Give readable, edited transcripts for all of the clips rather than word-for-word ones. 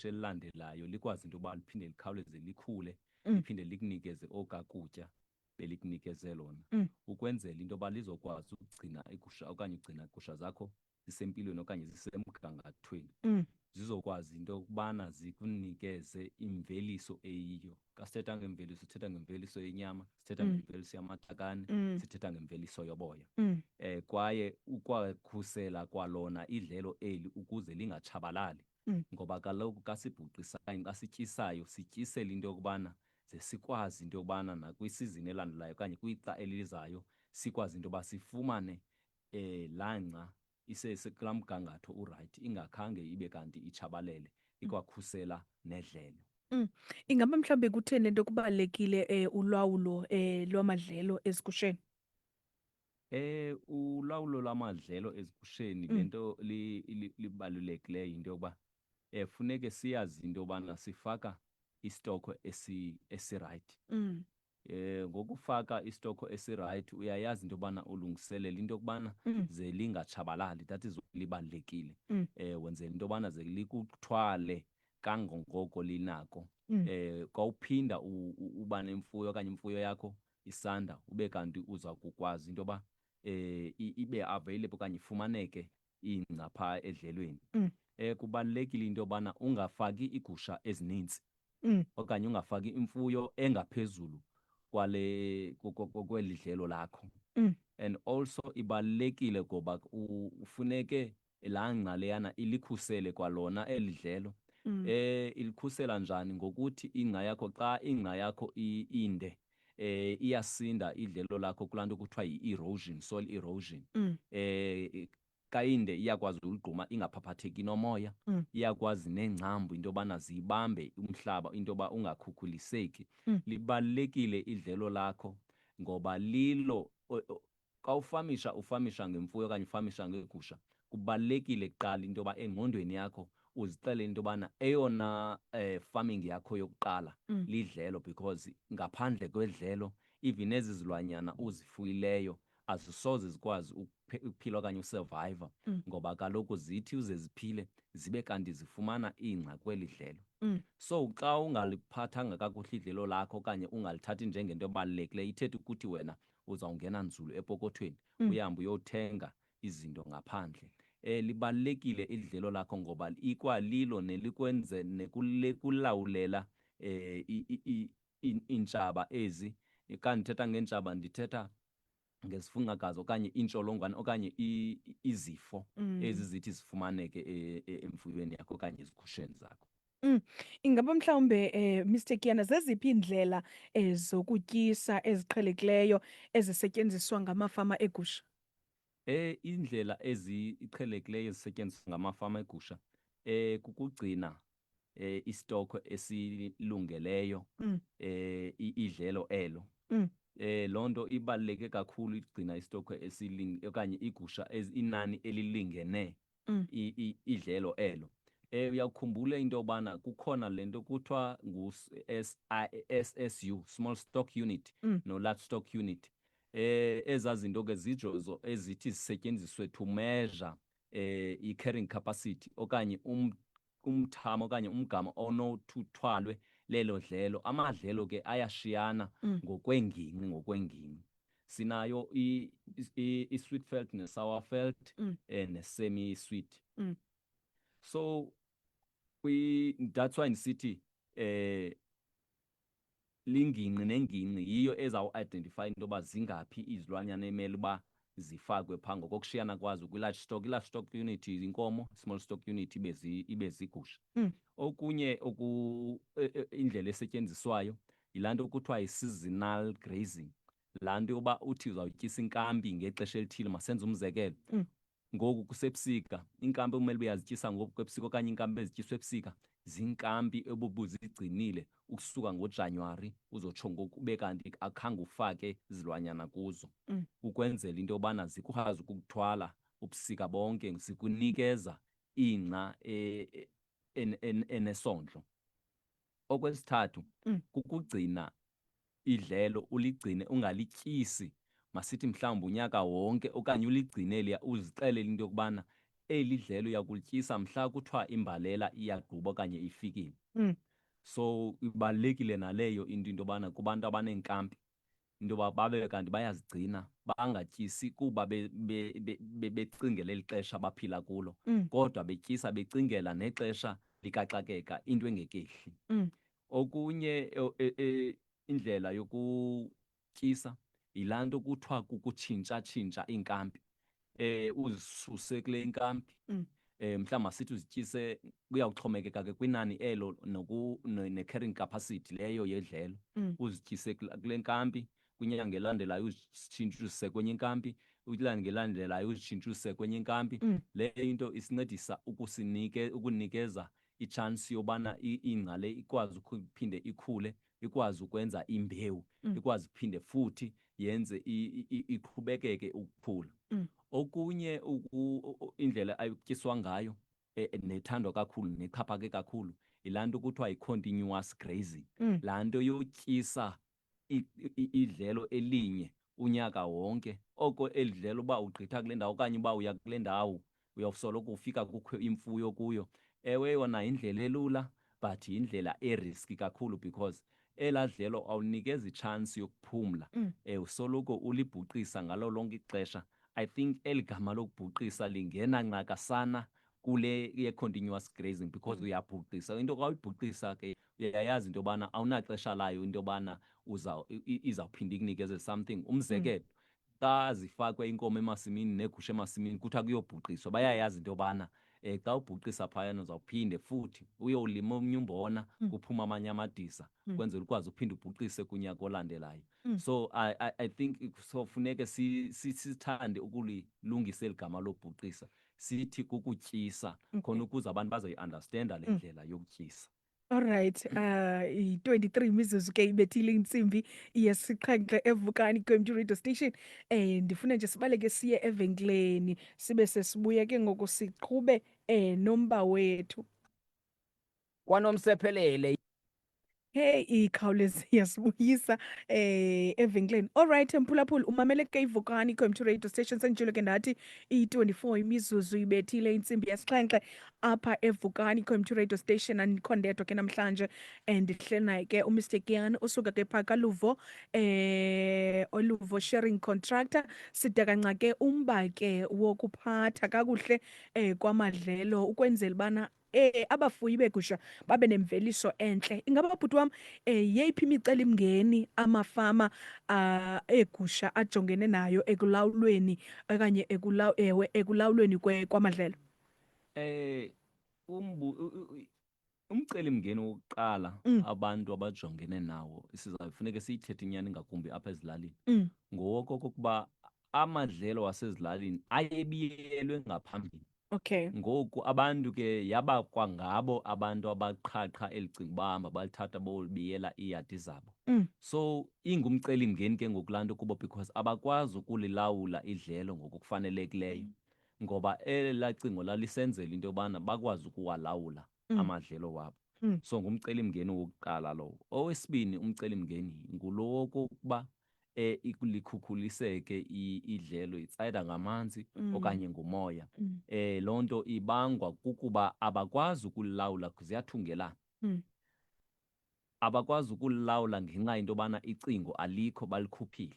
ixesha elilandelayo likwazi into yoba liphinde likhawuleze likhule, Mm. liphinde likunikeze okakutya belikunikeze lona, Mm. ukwenzela into yoba lizokwazi ukugcina igusha okanye ugcina igusha zakho zisempilweni okanye zisemgangathweni. Mm. Zizokwazi into yokubana zikunikeze imveliso eyiyo. Xa sithetha ngemveliso, sithetha ngemveliso yenyama, sithetha ngemveliso yamatakane, sithetha ngemveliso yoboya. Kwaye ukwakhusela kwalona idlelo eli ukuze lingatshabalali. Ngoba kaloku xa sibhuqisayo, xa sityisayo, sityisela into yokubana ze sikwazi into yokubana nakwisizini elandelayo okanye kwixa elizayo sikwazi into yoba sifumane laa ngca isekulaa mgangatho urayithi, ingakhange ibe kanti itshabalele, ikwakhusela nedlelo. Ingaba mhlawumbe kutheni lento kubalulekile ulawulo lwamadlelo ezigusheni? Ulawulo lwamadlelo ezigusheni lento libalulekileyo into yokuba funeke siyazi into yobana sifaka istoko esirayithi. Ngokufaka istoko esirayithi uyayazi into yobana ulungiselela into yokubana ze lingatshabalali, that is libalulekile. Wenzela into yobana ze likuthwale kangangoko linako. Kwawuphinda uba nemfuyo okanye imfuyo yakho isanda, ube kanti uza kukwazi into yoba ibe available okanye ifumaneke ingca phaa edlelweni. Kubalulekile into yobana ungafaki iigusha ezininzi okanye ungafaki imfuyo engaphezulu kweli dlelo lakho. And also ibalulekile ngoba ufuneke laa ngca leyana ilikhusele kwalona eli dlelo. Ilikhusela njani? Ngokuthi ingca yakho, xa ingca yakho inde, iyasinda idlelo lakho kulaa nto kuthiwa yi-erosion, soil erosion. Xa inde iyakwazi uligquma ingaphaphatheki nomoya, iyakwazi neengcambu into yobana ziyibambe umhlaba into yoba ungakhukhuliseki. Libalulekile idlelo lakho ngoba lilo xa ufamisha ngemfuyo okanye ufamisha ngeegusha, kubalulekile kuqala into yoba engqondweni yakho uzixelele into yobana eyona farming yakho yokuqala lidlelo, because ngaphandle kwedlelo even ezi zilwanyana uzifuyileyo azisoze zikwazi ukuphila okanye usurviva, ngoba kaloku zithi uze ziphile zibe kanti zifumana ingca kweli dlelo. So xa ungaliphathanga kakuhle idlelo lakho okanye ungalithathi njengento ebalulekileyo, ithetha ukuthi wena uzawungena nzulu epokothweni uhambe uyothenga izinto ngaphandle. Libalulekile idlelo lakho ngoba ikwalilo nelikwenze nekulawulela iintshaba ezi. Xa ndithetha ngeentshaba ndithetha ngezifungakazi okanye iintsholongwane okanye izifo ezi zithi zifumaneke emfuyweni yakho okanye ezigusheni zakho. Ingaba mhlawumbe Mr. Kiyana, zeziphi iindlela zokutyisa eziqhelekileyo ezisetyenziswa ngamafama egusha? Iindlela eziqhelekileyo ezisetyenziswa ngamafama egusha kukugcina istoko esilungeleyo idlelo elo. Loo nto ibaluleke kakhulu, igcina istoko okanye igusha inani elilingene idlelo elo. Uyawukhumbula into yobana kukhona le nto kuthiwa SSU, Small Stock Unit, no-Large Stock Unit. Ezaa zinto ke zijo ezithi zisetyenziswe to measure i-carrying capacity okanye umthamo okanye umgama onothi uthwalwe lelo dlelo. Amadlelo ke ayashiyana ngokweengingqi. Sinayo i-sweet felt ne-sour felt ne-semi-sweet. So that's why ndisithi lingingqi nengingqi yiyo ezawuidentify into yoba zingaphi izilwanyana emele uba zifakwe phaa ngokokushiyana kwazo kwi-large stock. I-large stock unit inkomo, small stock unit ibe zigusha. Okunye indlela esetyenziswayo yilaa nto kuthiwa yi-seasonal grazing. Laa nto yoba uthi uzawutyisa inkampi ngexesha elithile. Masenze umzekelo, ngoku kusebusika, iinkampi ekumele uyazityisa ngoku kwebusika okanye iinkampi ezityiswa ebusika ziinkampi ebubuzigcinile ukusuka ngoJanuwari uzotsho ngoku ube kanti akhange ufake zilwanyana kuzo, ukwenzela into yobana zikwazi ukukuthwala ubusika bonke, zikunikeza ingca enesondlo. Okwesithathu, kukugcina idlelo, uligcine ungalityisi masithi mhlawumbi unyaka wonke, okanye uligcine uzixelele into yokubana eli dlelo uyakulityisa mhla kuthiwa imbalela iyagquba okanye ifikile. So ibalulekile naleyo into yobana kubantu abaneenkampi into yoba babe kanti bayazigcina bangatyisi kuba becingela eli xesha baphila kulo, kodwa betyisa becingela nexesha likaxakeka, into engekehli. Okunye indlela yokutyisa yilaa nto kuthiwa kukutshintsha-tshintsha iinkampi. Uzisuse kule nkampi, mhlawumbi masithi uzityise, kuyawuxhomekeka ke kwinani elo ne-carrying capacity leyo yedlelo. Uzityise kule nkampi, kwinyanga elandelayo uzitshintshuse kwenye inkampi, kwinyanga elandelayo uzitshintshuse kwenye inkampi. Le into isincedisa ukunikeza itshansi yobana ingca le ikwazi ukuphinde ikhule, ikwazi ukwenza imbewu, ikwazi kuphinde futhi yenze iqhubekeke ukukhula. Okunye indlela ayityiswa ngayo nethandwa kakhulu nexhaphake kakhulu yilaa nto kuthiwa yi-continuous grazing. Laa nto yotyisa idlelo elinye unyaka wonke. Oko eli dlelo uba ugqitha kule ndawo okanye uba uya kule ndawo uyawusoloko ufika kukho imfuyo kuyo. Ewe yona yindlela elula but yindlela eriski kakhulu because elaa dlelo awunikezi itshansi yokuphumla, usoloko ulibhuqisa ngalo lonke ixesha. I think eli gama lokubhuqisa lingena ncakasana kule ye-continuous grazing because uyabhuqisa. Into xa uyibhuqisa ke uyayazi into yobana awunaxesha layo into yobana izawuphinda ikunikeze something. Umzekelo, xa zifakwe inkomo emasimini neegusha emasimini kuthiwa kuyobhuqiswa, bayayazi into yobana xa ubhuqisa phayana uzawuphinde futhi uyowulima omnye umbona kuphuma amanye amadisa kwenzela ukwazi uphinde ubhuqise kunyaka olandelayo. So I think funeke sithande ukulilungisa eli gama lobhuqisa, sithi kukutyisa khona ukuze abantu bazoyi-understanda le ndlela yokutyisa. Alright, i-23 imizuzu ke ibethile intsimbi yesixhenxe eVukani Community Radio Station. Ndifuna nje sibaleke siye evenkileni sibe sesibuya ke ngoku siqhube nomba wethu. KwaNomsephelele. Hey, ikhawulezi yasibuyisa evenkileni. Alright, mphulaphula umamele ke iVukani Community Radio Station. Senjilo ke ndathi i-24 imizuzu ibethile intsimbi yesixhenxe apha eVukani Community Radio Station. Andikho ndedwa ke namhlanje ndihleli naye ke uMr Giyani usuka ke phaa kaLuvo, Oluvo Sharing Contractor. Sidakanca ke umba ke wokuphatha kakuhle kwamadlelo ukwenzela ubana abafuyi beegusha babe nemveliso entle. Ingaba bhuti wam yeyiphi imicelimngeni amafama eegusha ajongene nayo ekulawulweni okanye ekulawulweni kwamadlelo? Umcelimngeni wokuqala abantu abajongene nawo sizawufuneka siyithethe inyani ngakumbi apha ezilalini ngokokokuba amadlelo wasezilalini ayebiyelwe ngaphambili. Okay. Ngoku abantu ke yaba kwangabo abantu abaqhaqha elicinga bahamba balithatha bolibiyela iiyadi zabo. So ingumcelimngeni ke ngokulaa nto kubo because abakwazi ukulilawula idlelo ngokufanelekileyo ngoba elaa cingo lalisenzela into yobana bakwazi ukuwalawula amadlelo wabo. So ngumcelimngeni wokuqala lowo. Owesibini umcelimngeni ngulo wokokuba likhukhuliseke idlelo, itsayida ngamanzi okanye ngumoya. Loo nto ibangwa kukuba abakwazi ukulilawula ziyathungelana. Abakwazi ukulilawula ngenxa into yobana icingo alikho balikhuphile.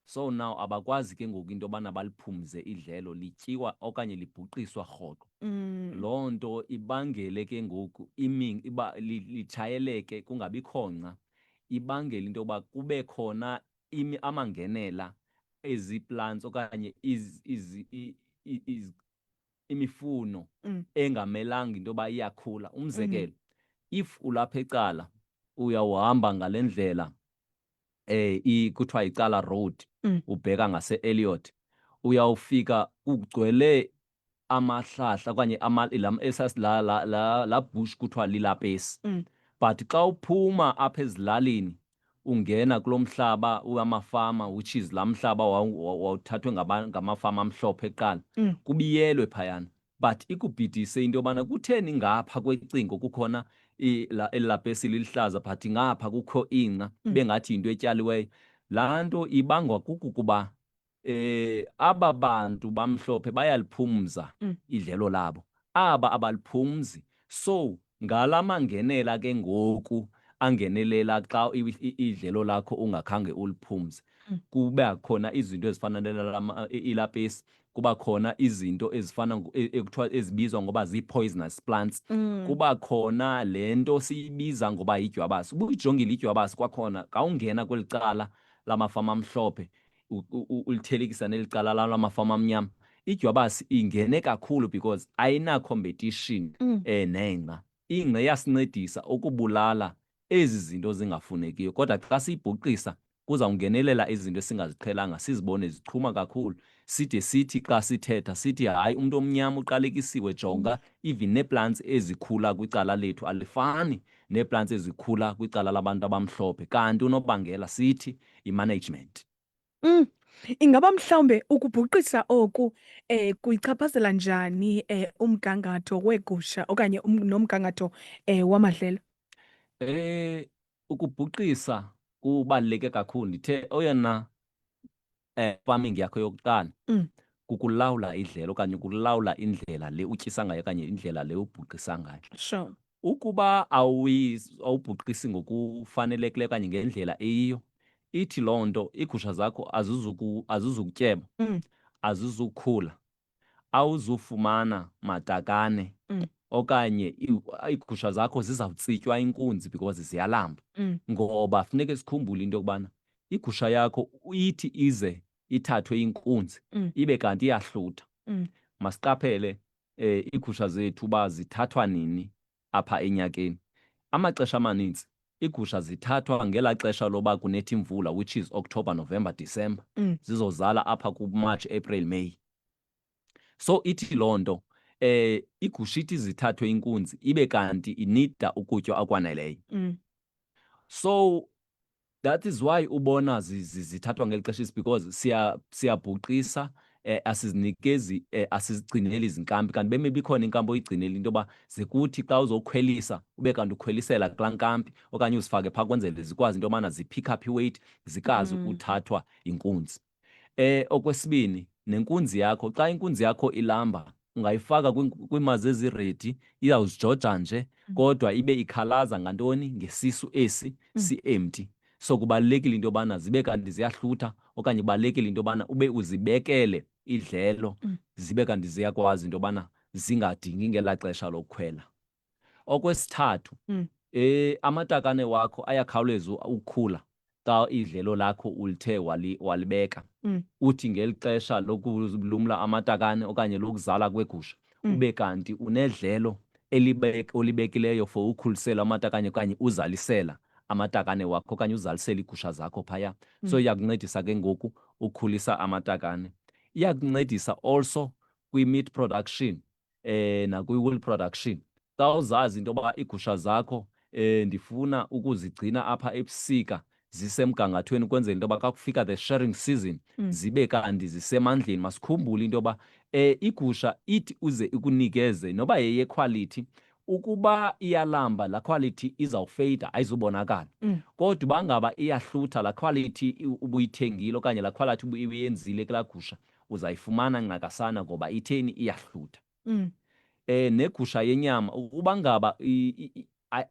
So now abakwazi ke ngoku into yobana baliphumze idlelo, lityiwa okanye libhuqiswa rhoqo. Loo nto ibangele ke ngoku litshayeleke kungabikho ngca, ibangele into yoba kube khona amangenela ezi-plants okanye imifuno engamelanga into yoba iyakhula. Umzekelo, if ulapha ecala uyawuhamba ngale ndlela kuthiwa yicala road ubheka ngase-Elliot, uyawufika kugcwele amahlahla okanye la bush kuthiwa lilapesi. But xa uphuma apha ezilalini ungena kulo mhlaba wamafama, which is laa mhlaba wawuthathwe ngamafama amhlophe eqala, kubiyelwe phayana. But ikubhidise into yobana kutheni ngapha kwecingo kukhona elapesi lilihlaza but ngapha kukho ingca bengathi yinto etyaliweyo. Laa nto ibangwa kukuba aba bantu bamhlophe bayaliphumza idlelo labo, aba abaliphumzi. So ngalamangenela ke ngoku angenelela xa idlelo lakho ungakhange uliphumze, kuba khona izinto ezifana ilapisi, kuba khona izinto ezifana ekuthiwa ezibizwa ngoba zii-poisonous plants, kuba khona le nto siyibiza ngoba yidyabasi. Ubuyijongile idyabasi kwakhona kawungena kweli cala lamafama amhlophe ulithelekisa neli cala lamafama amnyama, idyabasi ingene kakhulu because ayina-competition nengca. Ingca iyasincedisa ukubulala ezi zinto zingafunekiyo, kodwa xa siyibhuqisa kuzawungenelela izinto esingaziqhelanga, sizibone zichuma kakhulu, side sithi xa sithetha sithi hayi umntu omnyama uqalekisiwe, jonga even nee-plants ezikhula kwicala lethu alifani nee-plants ezikhula kwicala labantu abamhlophe, kanti unobangela sithi yi-management. Ingaba mhlawumbe ukubhuqisa oku kuyichaphazela njani umgangatho weegusha okanye nomgangatho wamadlelo? Ukubhuqisa kubaluleke kakhulu. Ndithe oyona farming yakho yokuqala kukulawula idlelo okanye ukulawula indlela le utyisa ngayo okanye indlela le ubhuqisa ngayo. Sure. Ukuba awubhuqisi ngokufanelekileyo okanye ngendlela eyiyo, ithi loo nto iigusha zakho azizukutyeba, azizukhula, awuzufumana matakane okanye iigusha zakho zizawutsitywa inkunzi because ziyalamba. Ngoba funeke sikhumbule into yokubana igusha yakho ithi ize ithathwe inkunzi ibe kanti iyahlutha. Masiqaphele iigusha zethu uba zithathwa nini apha enyakeni. Amaxesha amanintsi iigusha zithathwa ngelaa xesha loba kunetha imvula, which is October, November, December, zizozala apha kuMarch, April, May. So ithi loo nto igusha ithi zithathwe inkunzi ibe kanti inida ukutya okwaneleyo. So that is why ubona zithathwa ngeli xesha, is because siyabhuqisa, asizinikezi, asizigcineli izinkampi, kanti beme bikhona inkampi oyigcinela into yoba ze kuthi xa uzokhwelisa ube kanti ukhwelisela kulaa nkampi okanye uzifake phaa kwenzele zikwazi into yobana zipick up iweight, zikwazi ukuthathwa inkunzi. Okwesibini, nenkunzi yakho, xa inkunzi yakho ilamba ungayifaka kwiimazi eziredi, iyawuzijoja nje kodwa ibe ikhalaza ngantoni? Ngesisu esi si-empty. So kubalulekile into yobana zibe kanti ziyahlutha okanye kubalulekile into yobana ube uzibekele idlelo, zibe kanti ziyakwazi into yobana zingadingi ngelaa xesha lokukhwela. Okwesithathu, amatakane wakho ayakhawuleza ukhula xa idlelo lakho ulithe walibeka. Uthi ngeli xesha lokulumla amatakane okanye lokuzala kwegusha ube kanti unedlelo olibekileyo for ukhulisela amatakane okanye uzalisela amatakane wakho okanye uzalisela iigusha zakho phaya. So iyakuncedisa ke ngoku ukhulisa amatakane. Iyakuncedisa also kwi-meat production nakwi-wool production. Xa uzazi into yoba iigusha zakho ndifuna ukuzigcina apha ebusika zisemgangathweni ukwenzela into yoba xa kufika the shearing season zibe kanti zisemandleni. Masikhumbule into yoba igusha ithi uze ikunikeze noba yeyekhwalithi, ukuba iyalamba laa quality izawufeyida, ayizubonakala. Kodwa uba ngaba iyahlutha laa quality ubuyithengile okanye laa quality ubuyenzile kulaa gusha, uzayifumana ncakasana ngoba itheni? Iyahlutha. Negusha yenyama uba ngaba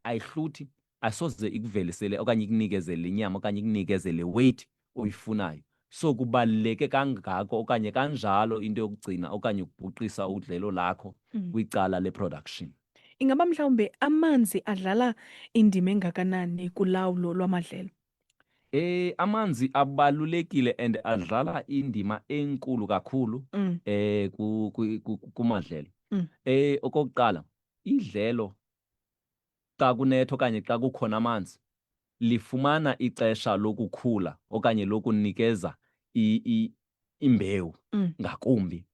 ayihluthi, asoze ikuvelisele okanye ikunikezele inyama okanye ikunikezele weight oyifunayo. So kubaluleke kangako okanye kanjalo into yokugcina okanye ukubhuqisa udlelo lakho kwicala le-production. Ingaba mhlawumbe amanzi adlala indima engakanani kulawulo lwamadlelo? Amanzi abalulekile and adlala indima enkulu kakhulu kumadlelo. Okokuqala, idlelo xa kunetha okanye xa kukhona amanzi lifumana ixesha lokukhula okanye lokunikeza imbewu ngakumbi.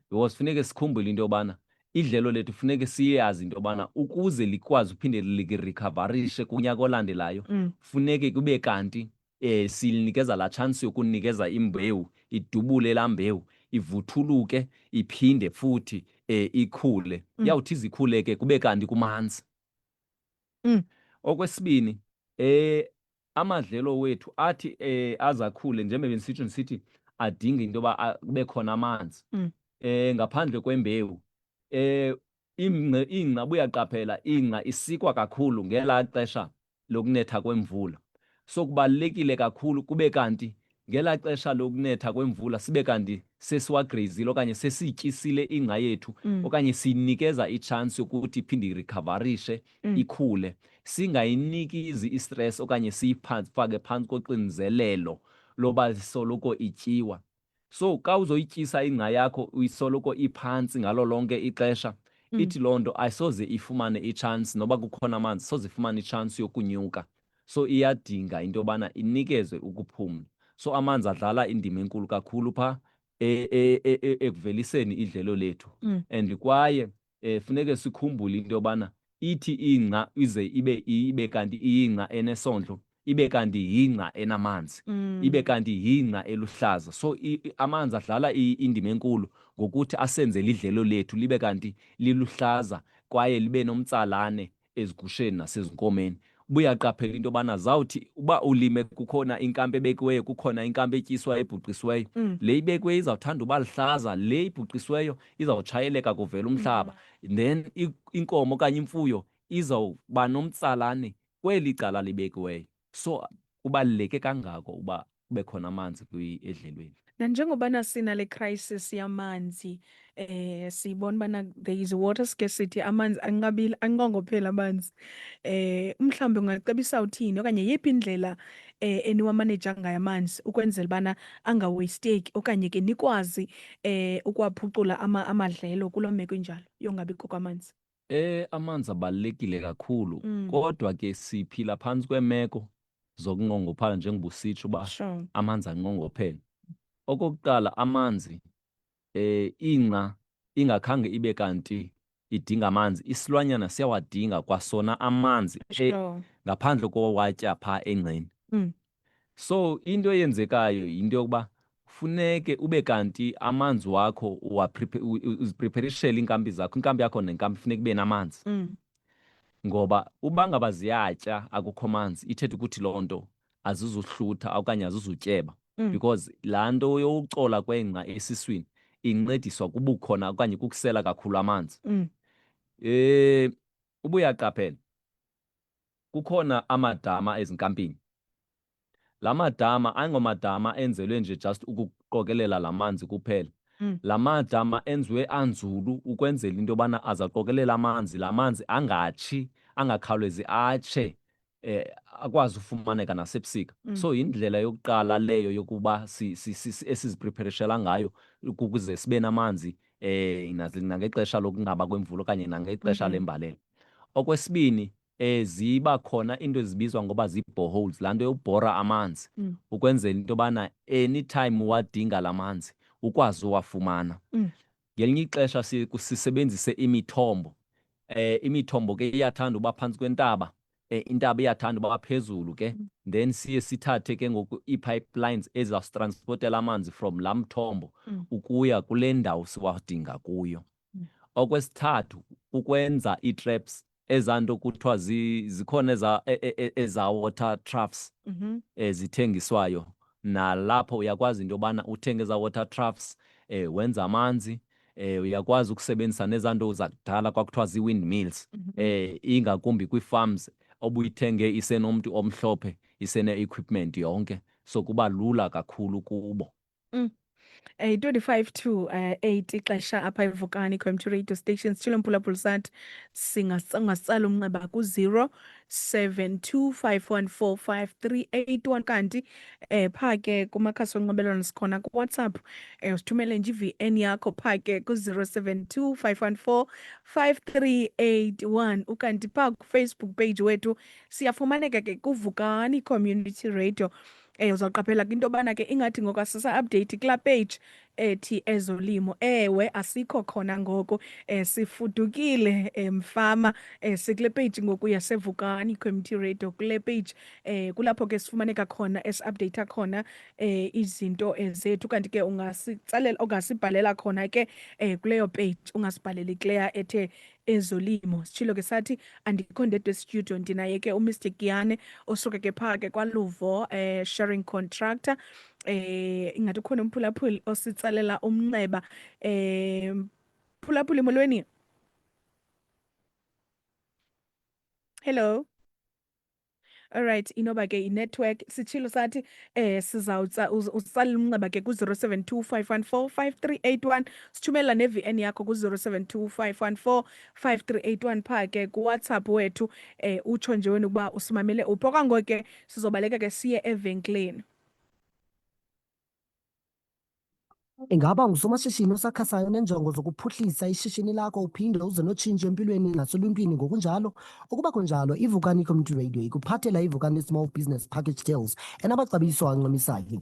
Because funeke sikhumbule into yobana idlelo lethu funeke siyazi into yobana ukuze likwazi uphinde likirikhavarishe kunyaka olandelayo, funeke kube kanti silinikeza laa chance yokunikeza imbewu, idubule laa mbewu, ivuthuluke, iphinde futhi ikhule. Iyawuthi izikhule ke kube kanti kumanzi. Okwesibini, amadlelo wethu athi azakhule, njengoba bendisitsho ndisithi adinga into yoba kube khona amanzi. Ngaphandle kwembewu, ingca buyaqaphela ingca isikwa kakhulu ngelaa xesha lokunetha kwemvula. So kubalulekile kakhulu kube kanti ngelaa xesha lokunetha kwemvula sibe kanti sesiwagrazile okanye sesiyityisile ingca yethu okanye siyinikeza itshansi yokuthi iphinde irikavarishe ikhule. Singayiniki i-stress okanye siyifake phantsi koxinzelelo loba isoloko ityiwa. So xa uzoyityisa ingca yakho uyisoloko iphantsi ngalo lonke ixesha, ithi loo nto ayisoze ifumane itshansi noba kukhona amanzi, soze ifumane itshansi yokunyuka. So iyadinga into yobana inikezwe ukuphumla. So amanzi adlala indima enkulu kakhulu phaa ekuveliseni idlelo lethu. And kwaye funeke sikhumbule into yobana ithi ingca ize ibe kanti iyingca enesondlo, ibe kanti yingca enamanzi, ibe kanti yingca eluhlaza. So amanzi adlala indima enkulu ngokuthi asenzele idlelo lethu libe kanti liluhlaza kwaye libe nomtsalane ezigusheni nasezinkomeni. Buyaqaphela into yobana zawuthi uba ulime kukhona inkampu ebekiweyo, kukhona inkampu etyiswayo ebhuqisiweyo, le ibekiweyo izawuthanda uba luhlaza, le ibhuqisiweyo izawutshayeleka kuvela umhlaba. Then inkomo okanye imfuyo izawuba nomtsalane kweli cala libekiweyo. So kubaluleke kangako uba kube khona amanzi edlelweni. Nanjengobana sinale crisis yamanzi, siyibona bana there is water scarcity, amanzi anqongophele amanzi. Mhlawumbe ungacebisa uthini okanye yiphi indlela eniwamaneja ngayo amanzi ukwenzela bana angawasteki okanye ke nikwazi ukuwaphucula amadlelo kuloo meko injalo yongabikho kwamanzi? Amanzi abalulekile kakhulu, kodwa ke siphila phantsi kweemeko zokunqongophala njengoba usitsho uba amanzi anqongophele. Okokuqala, amanzi ingca ingakhange ibe kanti idinga amanzi, isilwanyana siyawadinga kwasona amanzi ngaphandle kowatya phaa engceni. So into eyenzekayo yinto yokuba funeke ube kanti amanzi wakho uziprepherishele iinkampi zakho. Inkampi yakho nenkampi funeka ibe namanzi. Ngoba uba ngaba ziyatya akukho manzi, ithetha ukuthi loo nto azizuhlutha okanye azizutyeba. Because laa nto yokucola kwengca esiswini incediswa kubukhona okanye kukusela kakhulu amanzi. Uba uyaqaphela, kukhona amadama ezinkampini. La madama ayingomadama enzelwe nje just ukuqokelela la manzi kuphela. La madama enziwe anzulu ukwenzela into yobana azaqokelela amanzi, la manzi angatshi, angakhawulezi atshe, akwazi ufumaneka nasebusika. So yindlela yokuqala leyo yokuba esiziprepherishela ngayo ukuze sibe namanzi nangexesha lokunqaba kwemvula okanye nangexesha lembalela. Okwesibini, ziba khona into ezibizwa ngoba zii-boreholes, laa nto yobhora amanzi ukwenzela into yobana anytime wadinga la manzi ukwazi uwafumana. Ngelinye ixesha sisebenzise imithombo. Imithombo ke iyathanda uba phantsi kwentaba, intaba iyathanda uba phezulu ke. Then siye sithathe ke ngoku ii-pipelines ezawusitranspotela amanzi from laa mthombo ukuya kule ndawo siwadinga kuyo. Okwesithathu, ukwenza ii-traps, ezaa nto kuthiwa zikhona eza water troughs zithengiswayo. Nalapho uyakwazi into yobana uthenge ezaa water troughs, wenze amanzi. Uyakwazi ukusebenzisa nezaa nto zakudala kwakuthiwa zii-windmills, ingakumbi kwii-farms obuyithenge isenomntu omhlophe, isene-equipment yonke. So kuba lula kakhulu kubo. 25 to 8 ixesha apha eVukani Community Radio Station. Sitshilo Mphulaphuli sathi ungasitsala umnxeba ku-072 514 5381 kanti phaa ke kumakhasi onxibelelwano sikhona kuWhatsApp. Usithumele nje i-VN yakho phaa ke ku-072 514 5381. Ukanti phaa kuFacebook page wethu siyafumaneka ke kuVukani Community Radio. Uzawuqaphela ke into yobana ke ingathi ngoku asisa-update kulaa page ethi ezolimo. Ewe, asikho khona ngoku, sifudukile mfama. Sikule page ngoku yaseVukani Community Radio. Kule page kulapho ke sifumaneka khona esi-updatha khona izinto zethu. Kanti ke ungasibhalela khona ke kuleyo page, ungasibhaleli kuleya ethe ezolimo. Sitshilo ke sathi andikho ndedwa estudio, ndinaye ke uMr Giyane osuke ke phaa ke kwaLuvo sharing contractor. ingathi ukhona umphulaphuli ositsalela umnxeba mphulaphuli molweni. Hello. Alright, inoba ke i-network sitshilo sathi sizawutsa usitsalela umnxeba ke ku-072 514 5381 sithumela ne-VN yakho ku-072 514 5381 pha ke kuWhatsApp wethu utsho nje wena ukuba usimamele uphi. Okwangoku ke sizobaleka ke siye evenkileni. Ingaba ngusomashishini osakhasayo nenjongo zokuphuhlisa ishishini lakho uphinde uze notshintsho empilweni naseluntwini ngokunjalo? Ukuba kunjalo, iVukani Community Radio ikuphathela iVukani Small Business Package Deals enamaxabiso ancamisayo.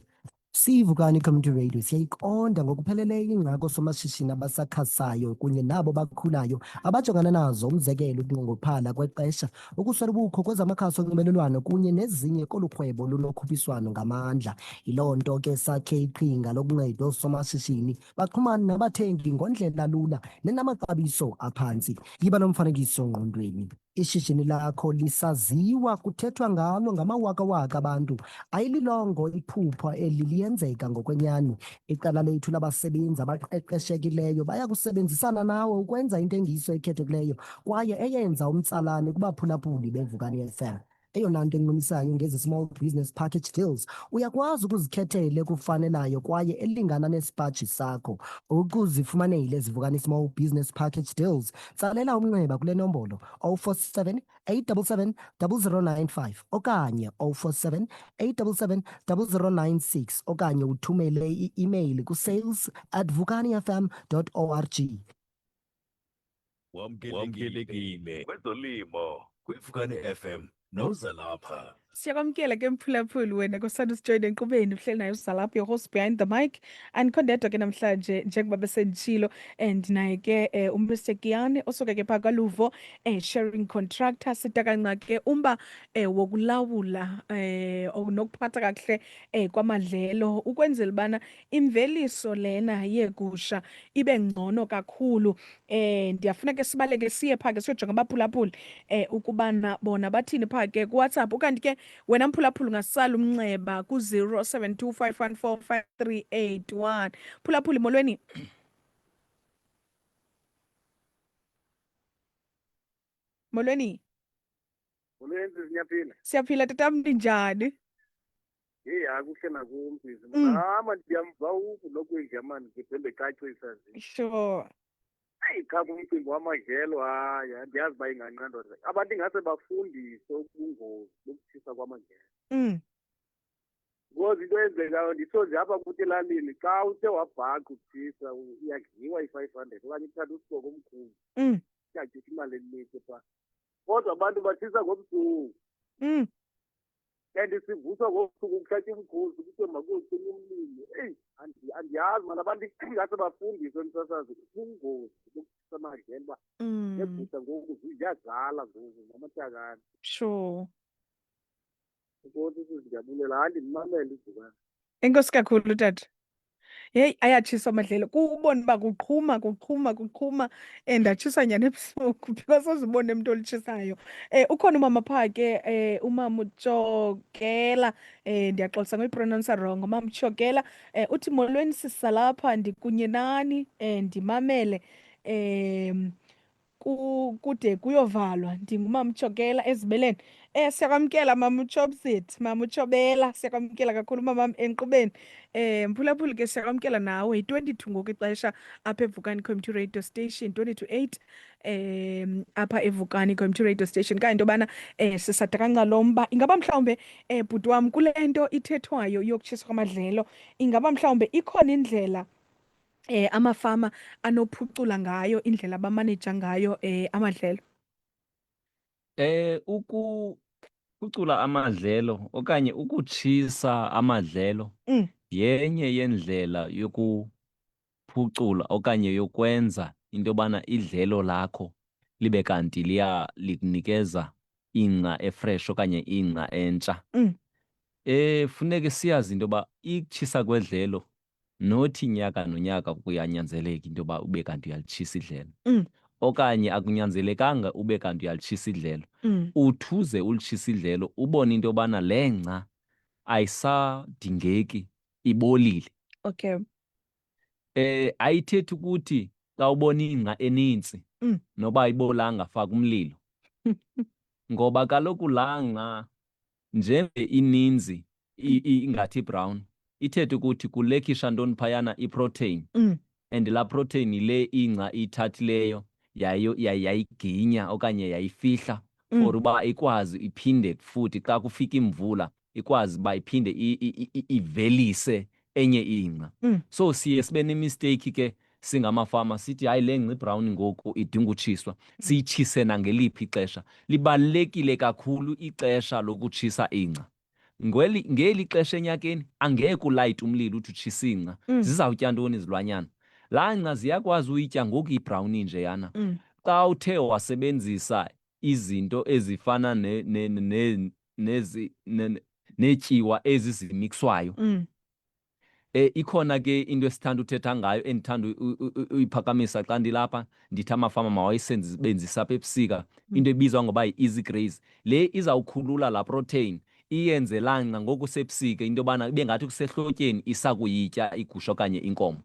SiVukani Community Radio siyayiqonda ngokupheleleyo ingxaki somashishini abasakhasayo kunye nabo bakhulayo abajongana nazo, umzekelo ukunqongophala kwexesha, ukuswela ubukho kwezamakhasi onxibelelwano kunye nezinye kolu rhwebo lunokhuphiswano ngamandla. Yiloo nto ke sakhe iqhinga lokunceda oosomashishini baxhumane nabathengi ngondlela lula nenamaxabiso aphantsi. Yiba nomfanekiso ngqondweni. Ishishini lakho lisaziwa, kuthethwa ngalo ngamawakawaka abantu. Ayililongo iphupha eli liyenzeka ngokwenyani. Iqela lethu labasebenzi abaqeqeshekileyo baya kusebenzisana nawe ukwenza intengiso ekhethekileyo kwaye eyenza umtsalane kubaphulaphuli beVukani FM. Eyona nto encumisayo ngezi small business package deals, uyakwazi ukuzikhethela ekufanelayo kwaye elingana nesipaji sakho. Ukuzifumanele ezi Vukani small business package deals, tsalela umnxeba kule nombolo 047 877 0095 okanye 047 877 0096 okanye uthumele i-email ku-sales@vukanifm.org. Wamkelekile kwezolimo kwiVukani FM noZalapha. Siyakwamkela ke mphulaphuli wena kosanda usijoyine enkqubeni uhleli nayo uZalapha, your host behind the mic. Andikho ndedwa ke namhlanje njengoba besenditshilo naye ke uMr Giyane osuke ke phaa kwaLuvo sharing contractor. Sidakanca ke umba wokulawula nokuphatha kakuhle kwamadlelo ukwenzela ubana imveliso lena yeegusha ibe ngcono kakhulu. Ndiyafuna ke sibaleke siye phaa ke siyojonga abaphulaphuli ukubana bona bathini phaa ke kuWhatsApp. Ukanti ke wena mphulaphuli ungasala umnxeba ku-072 514 5381. Phulaphuli molweni. Molweni. Molweni sinyaphila. Siyaphila tatam, ninjani? Akuhle nakumbizi. Mama ndiyamva ukulokwenja mani ngithembe cacisa nje. Sure. Cha kumcimbi wamadlelo andiyazi uba inganqandwa. Abantu ingase bafundiswe ubungozi bokutshisa kwamadlelo. Because into eyenzekayo nditsho nje apha kuthi elalini xa uthe wabhaqa utshisa uyadliwa i-500 okanye uthatha usiboko omkhulu. Uyatshisa imali eninzi phaa. Kodwa abantu batshisa ngobusuku. And sivuswa ngosuku kuhlatshwa imikhosi kuthiwe makucima umlilo. Andiyazi mani abantu ingase bafundiswe emsasazi ubungozi bokutshisa amadlelo uba negusha ngoku ziyazala ngoku namatakane. Sure. Ukuthi sizijabulela hayi ndimamele iVukani. Enkosi kakhulu tata. Heyi ayatshiswa amadlelo kubona uba kuqhuma ndatshiswa nyani ebusuku because uzibone umntu olitshisayo. Ukhona umama phaa ke umama uTshokela, ndiyaxolisa ngoyipronounsa wrong, umama uTshokela uthi molweni sisalapha ndikunye nani ndimamele kude kuyovalwa. Ndingumama uTshokela ezibeleni. Siyakwamkela mama uTshobsit, mama uTshobela, siyakwamkela kakhulu mama enkqubeni. Mphulaphuli ke siyakwamkela nawe. Yi-22 ngoku ixesha apha eVukani Community Radio Station, 20 to 8 apha eVukani Community Radio Station. Kanti yobana sisadakanca lo mba. Ingaba mhlawumbe bhuti wam kule nto ithethwayo yokutshiswa kwamadlelo, ingaba mhlawumbe ikhona indlela amafama anophucula ngayo indlela abamaneja ngayo amadlelo? Ukuphucula amadlelo okanye ukutshisa amadlelo yenye yendlela yokuphucula okanye yokwenza into yobana idlelo lakho libe kanti likunikeza ingca efresh okanye ingca entsha. Funeke siyazi into yoba ikutshisa kwedlelo nothi nyaka nonyaka kuyanyanzeleka into yoba ube kanti uyalitshisa idlelo. Okanye akunyanzelekanga ube kanti uyalitshisa idlelo. Uthuze ulitshisa idlelo ubone into yobana le ngca ayisadingeki ibolile. Okay. Ayithethi ukuthi xa ubona ingca eninzi noba ayibolanga faka umlilo. Ngoba kaloku laa ngca njenge ininzi ingathi brown ithethe ukuthi kulekisha ntoni phayana iprotein. And laa protein le ingca ithathileyo yayiginya okanye yayifihla for uba ikwazi iphinde futhi xa kufika imvula ikwazi uba iphinde ivelise enye ingca. So siye sibe nemisteyikhi ke singamafama sithi hayi le ngca ibrown ngoku idinga utshiswa, siyitshise nangeliphi ixesha. Libalulekile kakhulu ixesha lokutshisa ingca. Ngeli xesha enyakeni angeke ulayite umlilo uthi utshisa ingca, zizawutya ntoni izilwanyana. Laa ngca ziyakwazi uyitya ngoku ibrown njeyana. Xa uthe wasebenzisa izinto ezifana neetyiwa ezi zimikswayo, ikhona ke into esithanda uthetha ngayo endithanda uyiphakamisa xa ndilapha, ndithi amafama mawayisebenzise apha ebusika, into ebizwa ngoba yi-easy graze. Le izawukhulula laa protein iyenze laa ngca ngoku sebusika into yobana ibe ngathi kusehlotyeni isakuyitya igusha okanye inkomo.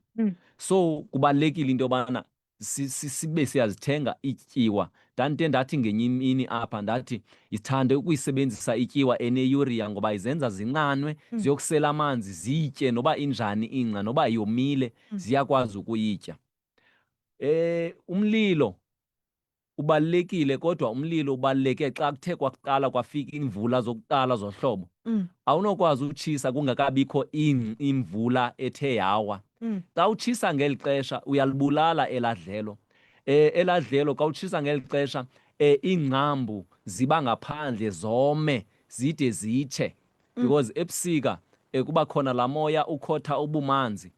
So kubalulekile into yobana sibe siyazithenga ityiwa. Ndandide ndathi ngenye imini apha ndathi yithande ukuyisebenzisa ityiwa eneyuriya ngoba izenza zinqanwe, ziyokusela amanzi, zitye noba injani ingca, noba yomile ziyakwazi ukuyitya. Umlilo ubalulekile, kodwa umlilo ubaluleke xa kuthe kwakuqala kwafika iimvula zokuqala zohlobo. Awunokwazi utshisa kungekabikho imvula ethe yawa. Xa utshisa ngeli xesha uyalibulala elaa dlelo. Elaa dlelo xa utshisa ngeli xesha iingcambu ziba ngaphandle zome zide zitshe, because ebusika kuba khona laa moya ukhotha ubumanzi,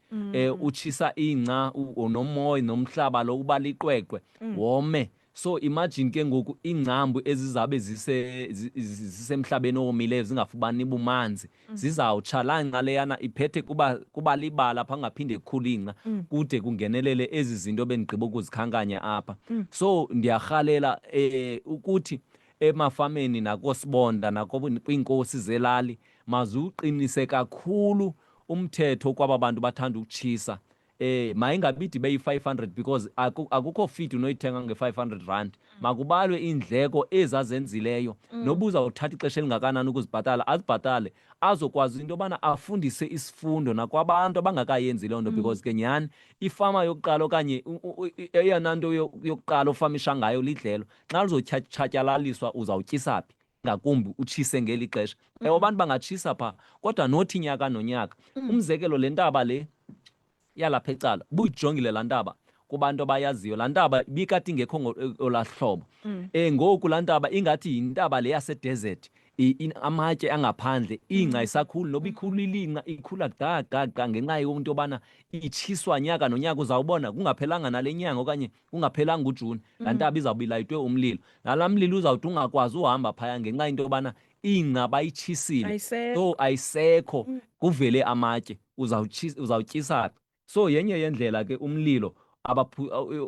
utshisa ingca nomoya nomhlaba lo uba liqweqwe wome. So imagine ke ngoku iingcambu ezizabe zisemhlabeni owomileyo zingafumani bumanzi, zizawutsha. Laa ngca leyana iphethe kuba libala phaa kungaphinde kukhule ingca, kude kungenelele ezi zinto bendigqiba ukuzikhankanya apha. So ndiyarhalela ukuthi emafameni nakoosibonda kwiinkosi zelali maziwuqinise kakhulu umthetho kwaba bantu bathanda ukutshisa. Mayingabide ibe yi-500 because akukho fit unoyithenga nge-500 rand. Makubalwe iindleko ezazenzileyo, noba uzawuthatha ixesha elingakanani ukuzibhatala, azibhatale azokwazi into yobana afundise isifundo nakwabantu abangakayenzi loo nto. Because ke nyhani ifama yokuqala okanye eyona nto yokuqala ofamisha ngayo lidlelo. Xa lizotshatyalaliswa uzawutyisa phi, ngakumbi utshise ngeli xesha. Ewe abantu bangatshisa phaa, kodwa nothi nyaka nonyaka. Umzekelo le ntaba le yalapha ecala ubuyijongile laa ntaba kubantu abayaziyo, laa ntaba ibikade ingekho ngolaa hlobo. Ngoku laa ntaba ingathi yintaba le yasedesert, amatye angaphandle, ingca isakhulu, noba ikhulile ingca ikhula gaga ngenxa yento yobana itshiswa nyaka nonyaka. Uzawubona kungaphelanga nale nyanga okanye kungaphelanga uJuni, laa ntaba izawuba ilayitwe umlilo. Nalaa mlilo uzawuthi ungakwazi uhamba phaya ngenxa yento yobana ingca bayitshisile, so ayisekho, kuvele amatye, uzawutyisa phi? So yenye yendlela ke umlilo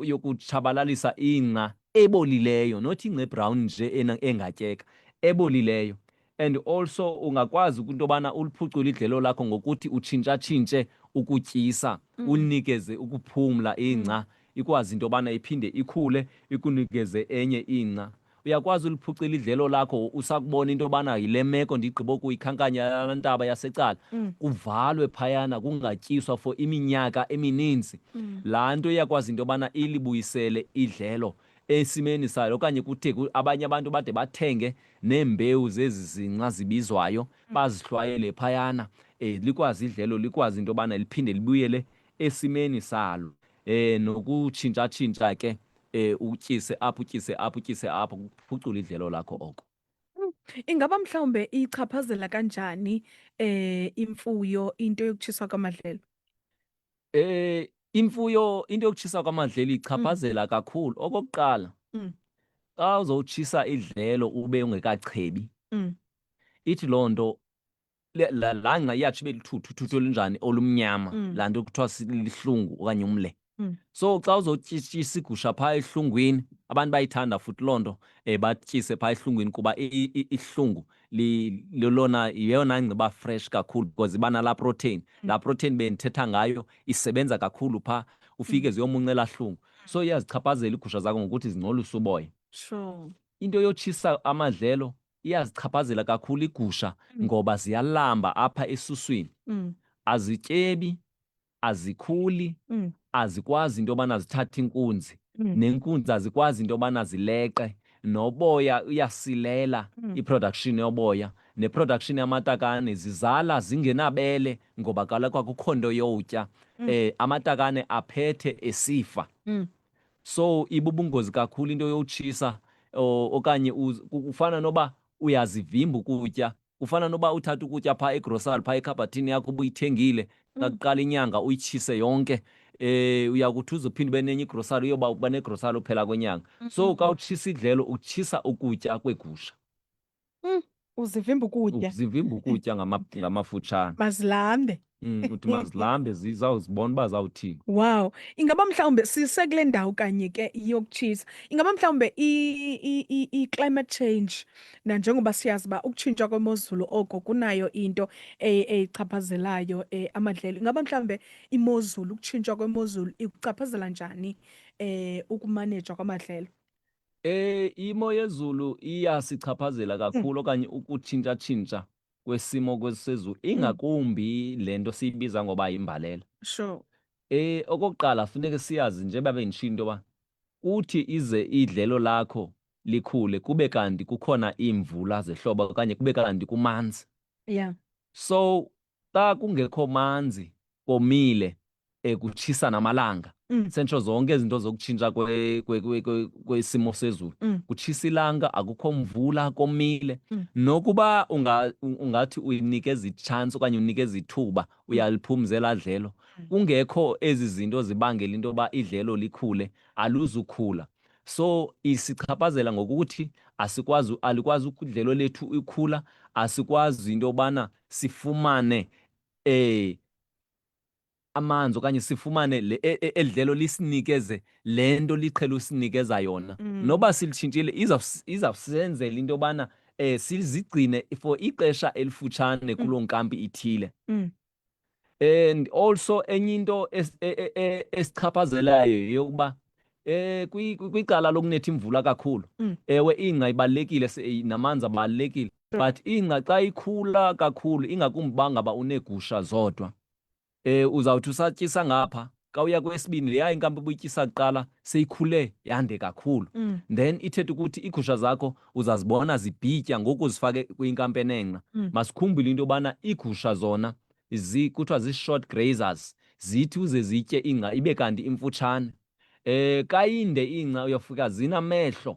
yokutshabalalisa ingca ebolileyo, not ingca ebrown nje engatyeka, ebolileyo. And also ungakwazi into yobana uliphucule idlelo lakho ngokuthi utshintshatshintshe ukutyisa, unikeze ukuphumla ingca, ikwazi into yobana iphinde ikhule ikunikeze enye ingca. Uyakwazi uliphucula idlelo lakho usakubona into yobana yile meko ndigqiba ukuyikhankanya laa ntaba yasecala, kuvalwe phayana kungatyiswa for iminyaka emininzi. Laa nto iyakwazi into yobana ilibuyisele idlelo esimeni sayo, okanye kuthe abanye abantu bade bathenge neembewu zezi zingca zibizwayo bazihlwayele phayana, likwazi idlelo likwazi into yobana liphinde libuyele esimeni salo. Nokutshintshatshintsha ke utyise apho utyise apho utyise apho, kuphucula idlelo lakho oko. Ingaba mhlawumbe ichaphazela kanjani imfuyo into yokutshiswa kwamadlelo? Imfuyo into yokutshiswa kwamadlelo ichaphazela kakhulu. Okokuqala, xa uzowutshisa idlelo ube ungekachebi, ithi loo nto laa ngca iyatsho ibe luthuthu, uthuthu olunjani olumnyama, laa nto kuthiwa lihlungu okanye umle. So xa uzotyisa igusha phaa ehlungwini, abantu bayithanda futhi loo nto batyise phaa ehlungwini kuba ihlungu lona yeyona ngciba fresh kakhulu because iba nalaa protein. Laa protein bendithetha ngayo isebenza kakhulu phaa, ufike ziyomunca elaa hlungu. So iyazichaphazela iigusha zakho ngokuthi zingcolise uboya. Sure. Into yotshisa amadlelo iyazichaphazela kakhulu igusha ngoba ziyalamba apha esuswini. Azityebi, azikhuli, azikwazi into yobana zithathe inkunzi. Nenkunzi azikwazi into yobana zileqe. Noboya uyasilela i-production yoboya. Ne-production yamatakane zizala zingenabele ngoba kaloku akukho nto yotya. Amatakane aphethe esifa. So ibubungozi kakhulu into yotshisa okanye ufana noba uyazivimba ukutya. Ufana noba uthatha ukutya phaa egrosari, phaa ekhabhathini yakho ubuyithengile, xa kuqala inyanga uyitshise yonke. Uyakuthi uzophinde ube nenye igrosari uyoba uba negrosari uphela kwenyanga. So xa utshisa idlelo utshisa ukutya kwegusha. Uzivimba ukutya. Uzivimba ukutya ngamafutshane. Mazilambe. Uthi mazilambe zizawuzibona uba zawuthini. Wow. Ingaba mhlawumbe sisekule ndawo kanye ke yokutshisa. Ingaba mhlawumbe i-climate change nanjengoba siyazi uba ukutshintshwa kwemozulu oko kunayo into eyichaphazelayo amadlelo. Ingaba mhlawumbe imozulu, ukutshintshwa kwemozulu ikuchaphazela njani ukumanejwa kwamadlelo? Imo yezulu iyasichaphazela kakhulu okanye ukutshintsha-tshintsha kwesimo sezulu, ingakumbi le nto siyibiza ngoba yimbalela. Sure. Okokuqala funeke siyazi njengoba benditsho into yoba kuthi ize idlelo lakho likhule kube kanti kukhona iimvula zehlobo okanye kube kanti kumanzi. Yeah. So xa kungekho manzi komile kutshisa namalanga. Sentsho zonke izinto zokutshintsha kwesimo sezulu. Kutshisa ilanga, akukho mvula, komile. Nokuba ungathi uyinikeza itshantsi okanye unikeza ithuba uyaliphumzela dlelo, kungekho ezi zinto zibangela into yoba idlelo likhule, aluzukhula. So isichaphazela ngokuthi alikwazi idlelo lethu ikhula, asikwazi into yobana sifumane amanzi okanye sifumane eli dlelo lisinikeze le nto liqhele usinikeza yona. Noba silitshintshile izawusenzela into yobana sizigcine for ixesha elifutshane kuloo nkampi ithile. And also enye into esichaphazelayo yeyokuba kwicala lokunetha imvula kakhulu, ewe ingca ibalulekile, namanzi abalulekile, but ingca xa ikhula kakhulu, ingakumbi uba ngaba uneegusha zodwa, uzawuthi usatyisa ngapha, xa uya kwesibini leya inkampi ubuyityisa kuqala seyikhule yande kakhulu. Then ithetha ukuthi iigusha zakho uzazibona zibhitya ngoku zifake kwinkampi enengca. Masikhumbule into yobana iigusha zona kuthiwa zi-short grazers, zithi uze zitye ingca ibe kanti imfutshane. Xa inde ingca uyafika zinamehlo,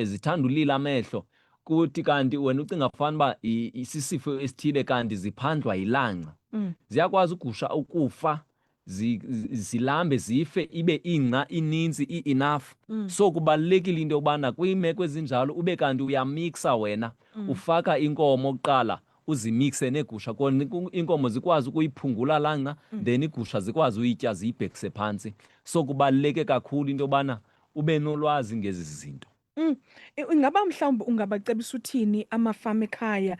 zithanda ulila amehlo, kuthi kanti wena ucinga fanuba isisifo esithile kanti ziphandlwa yilangca. Ziyakwazi ugusha ukufa, zilambe zife, ibe ingca ininzi i-enough. So kubalulekile into yokubana kwiimeko ezinjalo ube kanti uyamiksa wena, ufaka inkomo kuqala uzimikse neegusha khona iinkomo zikwazi ukuyiphungula laa ngca, then iigusha zikwazi uyitya ziyibhekise phantsi. So kubaluleke kakhulu into yobana ube nolwazi ngezi zinto. Ingaba mhlawumbi ungabacebisa uthini amafama ekhaya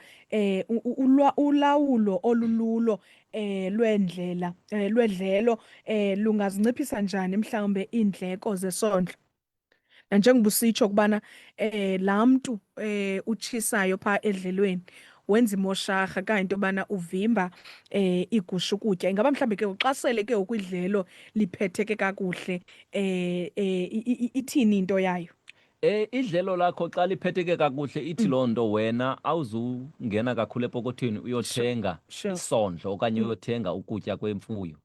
ulawulo olululo lwedlelo lungazinciphisa njani mhlawumbe iindleko zesondlo? Nanjengoba usitsho ukubana laa mntu utshisayo phaa edlelweni wenza imosharha kanti yobana uvimba igusha ukutya. Ingaba mhlawumbi ke xa sele ke ukwidlelo liphetheke kakuhle ithini into yayo? Idlelo lakho xa liphetheke kakuhle ithi loo nto wena awuzungena kakhulu epokothweni uyothenga isondlo okanye uyothenga ukutya kwemfuyo.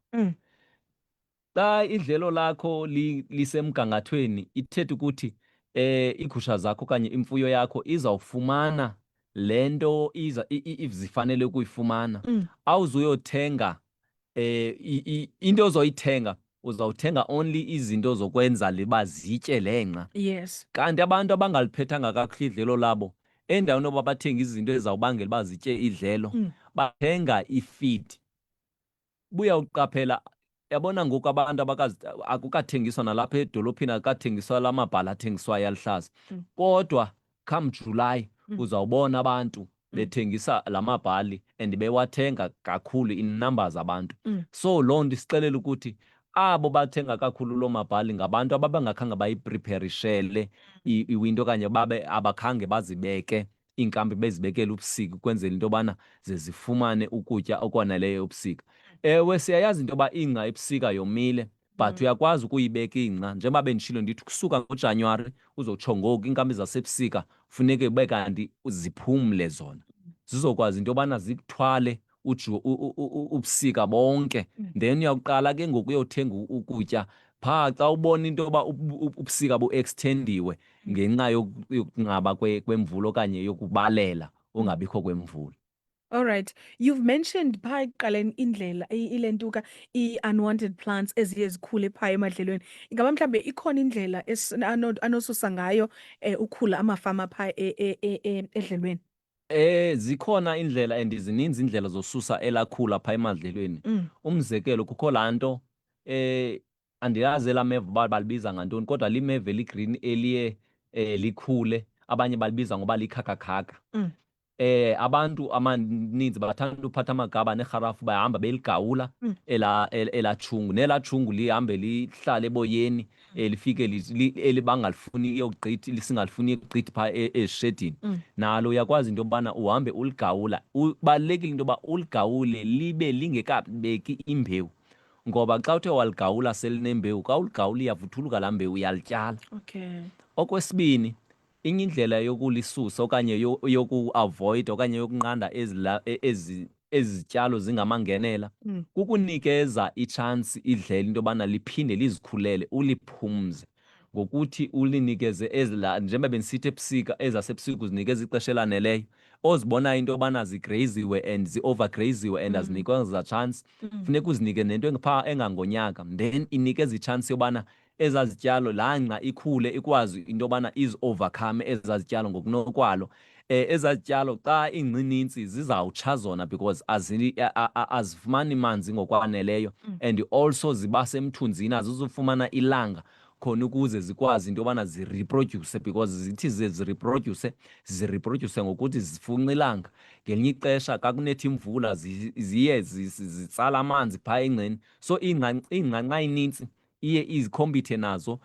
Xa idlelo lakho lisemgangathweni ithetha ukuthi iigusha zakho okanye imfuyo yakho izawufumana le nto zifanele ukuyifumana. Awuzuyothenga into ozoyithenga, uzawuthenga only izinto zokwenza liba zitye lengca. Yes. Kanti abantu abangaliphethanga kakuhle idlelo labo, endaweni yoba bathenga izinto ezizawubangela uba zitye idlelo, bathenga ifeed. Buyawuqaphela yabona ngoku abantu akukathengiswa nalapha edolophini, akukathengiswa la mabhala athengiswayo aluhlaza. Kodwa come July uzawubona abantu bethengisa la mabhali and bewathenga kakhulu in numbers abantu. So loo nto isixelela ukuthi abo bathenga kakhulu loo mabhali ngabantu ababengakhange bayipreparishele iwinto okanye abakhange bazibeke iinkampi, bezibekele ubusika ukwenzela into yobana zifumane ukutya okwaneleyo ebusika. Ewe siyayazi into yoba ingca ebusika yomile, but uyakwazi ukuyibeka ingca njengoba benditshilo ndithi ukusuka ngoJanuwari uzotsho ngoku iinkampi zasebusika funeke ube kanti ziphumle zona zizokwazi into yobana zikuthwale ubusika bonke. Then uyawuqala ke ngoku uyothenga ukutya phaa xa ubona into yoba ubusika bu-extendiwe ngenxa yokunqaba kwemvula okanye yokubalela ungabikho kwemvula. All right. You've mentioned phaa ekuqaleni indlela ilentuka i-unwanted plants eziye zikhule phaa emadlelweni. Ingaba mhlawumbe ikhona indlela anosusa ngayo ukhula amafama phaa edlelweni? Zikhona indlela and zininzi indlela zosusa elakhula phaa emadlelweni. Umzekelo kukho laa nto andiyazi elaa meva uba balibiza ngantoni, kodwa limeva eli-green eliye likhule, abanye balibiza ngoba likhakakhaka. Abantu amaninzi bathanda uphatha amagaba nerharafu bahamba beligawula elaa tshungu, nelaa tshungu lihambe lihlale eboyeni lifike bangalifuni iyogqithi, singalifuni iyogqithi phaa ezishedini. Nalo uyakwazi into yobana uhambe uligawula. Kubalulekile into yoba uligawule libe lingekabeki imbewu, ngoba xa uthe waligawula selinembewu, xa uligawula iyavuthuluka laa mbewu, uyalityala. Okay. Okwesibini, inye indlela yokulisusa okanye yokuavoid okanye yokunqanda ezi zityalo zingamangenela kukunikeza itshansi idlele into yobana liphinde lizikhulele, uliphumze ngokuthi ulinikeze njengoba bendisithi ebusika, ezasebusika uzinikeza ixesha elaneleyo, ozibonayo into yobana zigraziwe and zi-overgraziwe and azinikwanga chance, funeka uzinike nento engangonyaka, then inikeza itshansi yobana ezaa zityalo laa ngca ikhule ikwazi into yobana izi-overcome ezaa zityalo ngokunokwalo. Ezaa zityalo xa ingca inintsi zizawutsha zona because azifumani manzi ngokwaneleyo and also ziba semthunzini, azizufumana ilanga khona ukuze zikwazi into yobana zireproduce, because zithi zireproduce ngokuthi zifunxa ilanga. Ngelinye ixesha xa kunetha imvula ziye zitsala amanzi phaa engceni, so ingca nxa inintsi iye izikhompithe nazo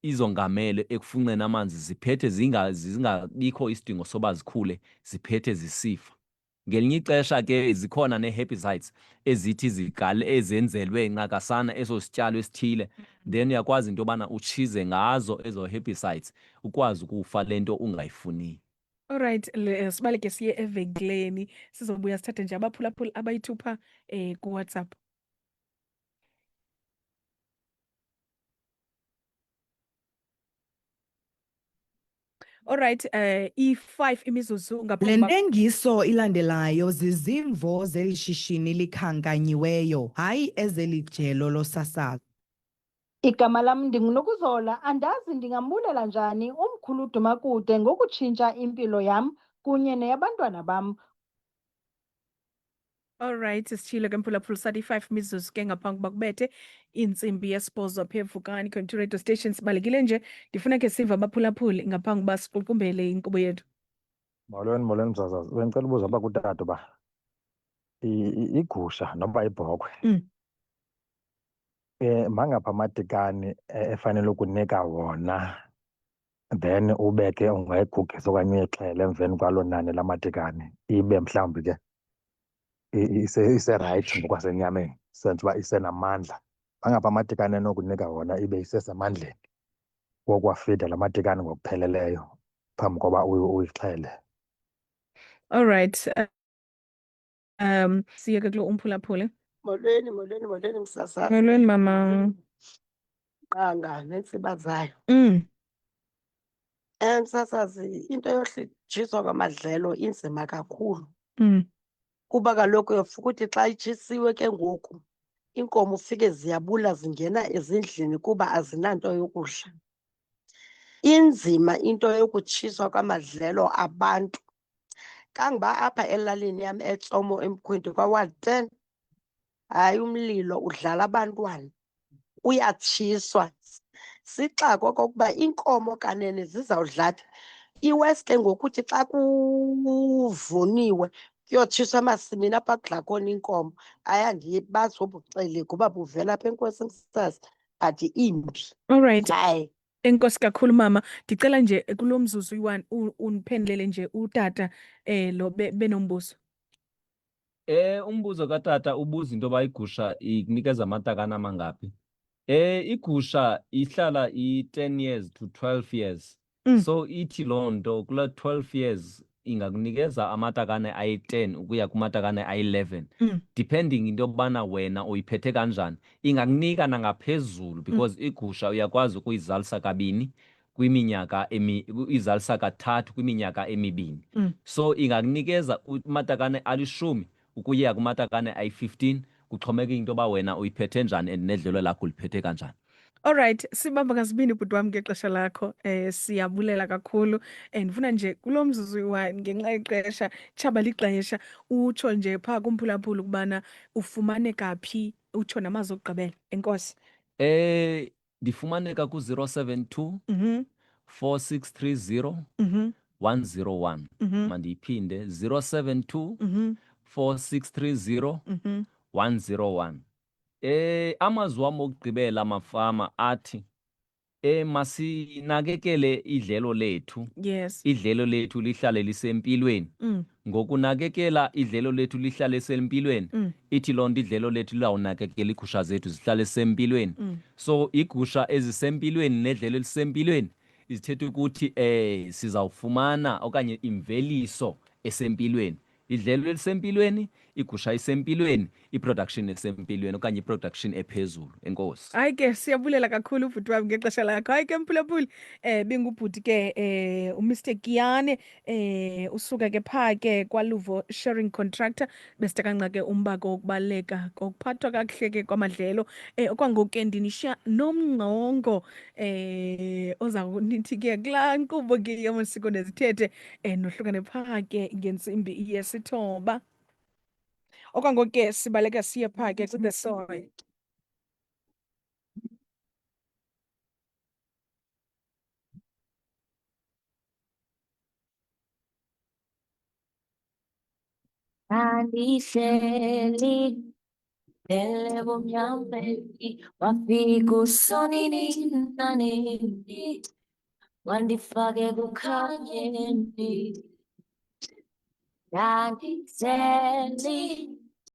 izongamele ekufunxeni amanzi, ziphethe zingabikho isidingo soba zikhule, ziphethe zisifa. Ngelinye ixesha ke zikhona nee-herbicides ezithi ezenzelwe ncakasana eso sityalo esithile, then uyakwazi into yobana utshize ngazo ezo herbicides ukwazi ukufa le nto ungayifuniyo. All right, sibaleke siye evenkileni, sizobuya sithathe nje abaphulaphuli abayithupha kuWhatsApp. Alright, i-5 imizuzu Le ngaphambi ntengiso ilandelayo zizimvo zeli shishini likhankanyiweyo, hayi ezeli jelo losasazo. Igama lam ndinguNokuzola. Andazi ndingambulela njani umkhulu uDumakude ngokutshintsha impilo yam kunye neyabantwana bam. Alright, sitshilo ke mphulaphula sathi 5 mizuzu ke ngaphambi kokuba kubethe intsimbi yesibhozo apha eVukani Community Radio Station. Sibalekile nje, ndifuna ke siva abaphulaphuli ngaphambi kokuba siqukumbele inkqubo yethu. Molweni msasazi, bendicela ubuza apha kutata uba igusha noba ibhokhwe mangapha amatikani efanele ukunika wona, then ube ke ungayigugisa okanye uyixhele emveni kwaloo nani lamatikani, ibe mhlawumbi ke iserayithi ngokwasenyameni, senze uba isenamandla. Mangapha amatikani enokunika wona ibe isesemandleni wokuwafida la matikani ngokupheleleyo phambi koba uyixhele. Alright, siye ke kulo umphulaphuli. Molweni msasazi. Molweni mama. Qanga nentsiba zayo. Msasazi, into yohlitshiswa kwamadlelo inzima kakhulu. Kuba kaloku uyofuka ukuthi xa itshisiwe ke ngoku iinkomo ufike ziyabula zingena ezindlini kuba azinanto yokudla. Inzima into yokutshiswa kwamadlelo abantu. Kangoba apha elalini yam eTsomo eMkhwenti kwaWard 10 hayi umlilo udlala abantwana, uyatshiswa. Sixakwe okokuba iinkomo kanene zizawudlala. I-worse ke ngokuthi xa kuvuniwe kuyotshiswa emasimini apha kudla khona iinkomo, bazi obuxele kuba buvela apha enkosini sasi, but imbi. All right. Hayi. Enkosi kakhulu mama, ndicela nje kulo mzuzu uyi-1 undiphendulele nje utata lo benombuzo. Umbuzo katata ubuza into yoba igusha ikunikeza amatakane amangaphi. Igusha ihlala i-10 years to 12 years. So ithi loo nto kula 12 years ingakunikeza amatakane ayi-10 ukuya kumatakane ayi-11 depending into yokubana wena uyiphethe kanjani. Ingakunika nangaphezulu because igusha uyakwazi ukuyizalisa kabini kwiminyaka izalisa kathathu kwiminyaka emibini. So ingakunikeza amatakane alishumi ukuya kumatakane ayi-15 kuxhomeka into yoba wena uyiphethe njani and nedlelo lakho uliphethe kanjani. Alright, sibamba ngasibini bhuti wami ngexesha lakho. Siyabulela kakhulu. Ndifuna nje kulo mzuzu uyi-1 ngenxa yexesha, tshaba lixesha, utsho nje phaa kumphulaphula ukubana ufumaneka phi, utsho namazwi okugqibela. Enkosi. Ndifumaneka ku-072 4630 101. Mandiyiphinde 072 4630 101. Amazwi wam okugqibela mafama athi masinakekele idlelo lethu. Yes. Idlelo lethu lihlale lisempilweni. Ngokunakekela idlelo lethu lihlale lisempilweni, ithi loo nto idlelo lethu lizawunakekela iigusha zethu zihlale zisempilweni. So iigusha ezisempilweni nedlelo elisempilweni izithetha ukuthi sizawufumana okanye imveliso esempilweni. Idlelo elisempilweni, igusha isempilweni, iproduction esempilweni okanye iproduction ephezulu. Enkosi. Hayi ke siyabulela kakhulu ubhuti wami ngexesha lakho. Hayi ke mphulaphuli, bengubhuti ke uMr Kiyane usuka ke phaa ke kwaLuvo Sharing Contractor, besitakanca ke umbako wokubaluleka kokuphathwa kakuhle ke kwamadlelo. Okwangoku ke ndinishiya nomngqongo oza kunithi ke kulaa nkqubo ke yamasiko nezithethe nohlukane phaa ke ngentsimbi yesithoba. Okwangoku ke sibaleka siye phaa ke to the soil. Andihleli bumnyameni wafika usonini nanini wandifake kukhanyeni. Andihleli